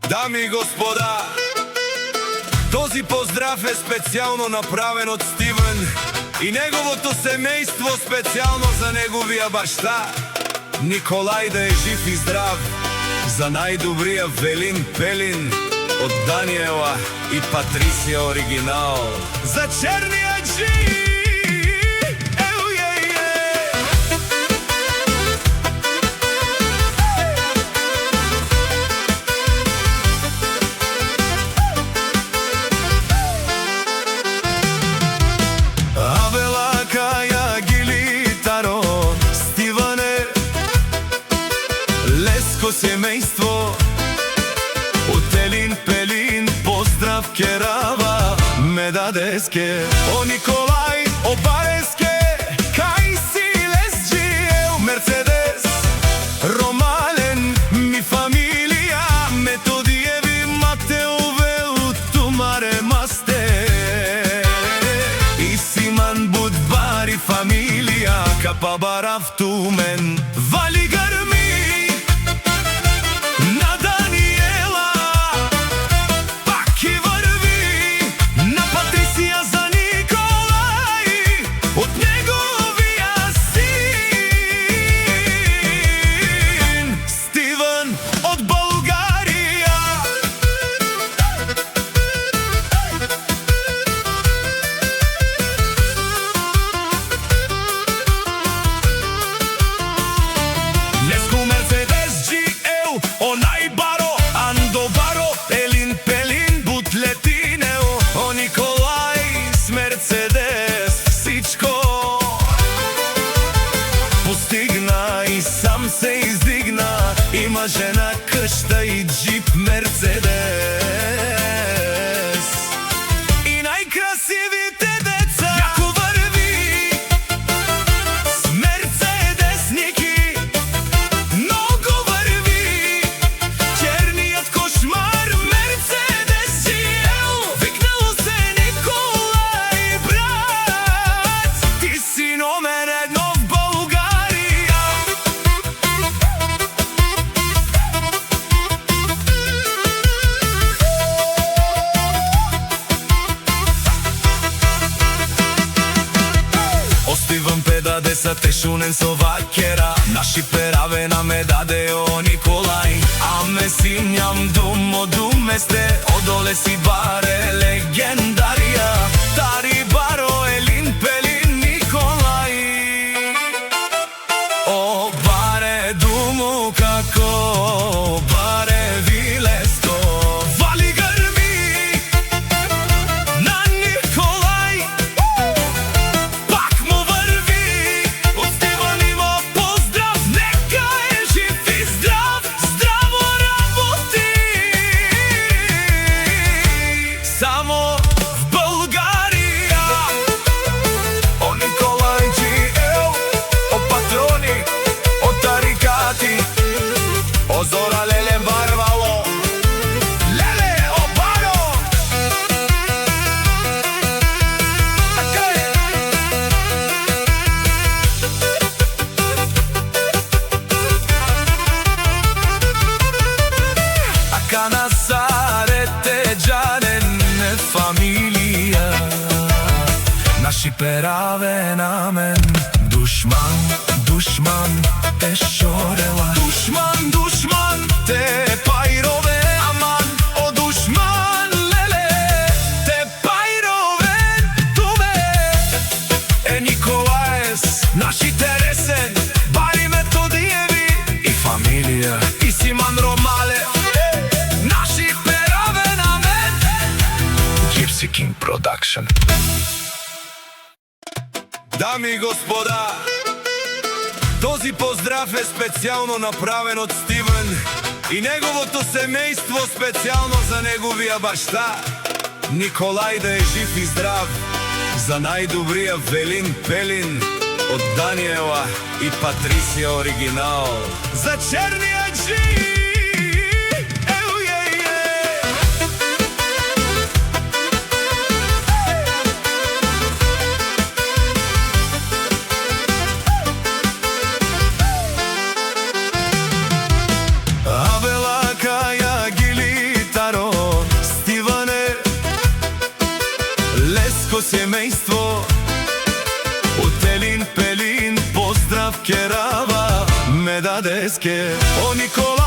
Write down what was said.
Дами и господа, този поздрав е специално направен от Стивен и неговото семейство, специално за неговия баща Николай, да е жив и здрав, за най-добрия Велин Пелин от Даниела и Патрисия оригинал, за черния Джи. Семейство от Елин Пелин, поздрав керава медадеске, о Николай, о Бареске, кай силес джиел, Мерцедес, Ромален, ми фамилия, Методиеви, Матеове, Утумаре, Масте, и Симан Будбари фамилия, Капабарав Тумен, Вали Гърми, се издигна, има жена, къща и джип Мерцедес и най-красивите деца. Яко върви с Мерцедес Ники, много върви черният кошмар Мерцедес GL. Викнало се Николай, брат, ти си номер едно в България. Стивен педаде са тешунен со вакера, наши пераве на ме даде о Николай. Аме си ням думо думесте, одоле си баре легендария, тари баро Елин Пелин Николай. О баре думо како, баре вилеско, вали гърми на Николай. Само в България, о Николай GL, о патрони, о тарикати, о Зора Леле Варвало, Леле о Баро. Ака насарете джанен фамилия, наши пераве на мен. Душман, душман, те шорела, душман, душман, те пайрове, аман, о душман, леле, те пайрове, тубе. Е Николаес, наши тересен, Бари Методиеви и фамилия, и Симан Ромале, наши пераве на мен. Gypsy King Production. Дами и господа, този поздрав е специално направен от Стивен и неговото семейство, специално за неговия баща Николай, да е жив и здрав, за най-добрия Велин Пелин от Даниела и Патрисия оригинал, за черния Джи. Абела кая гили дадеске. О Николај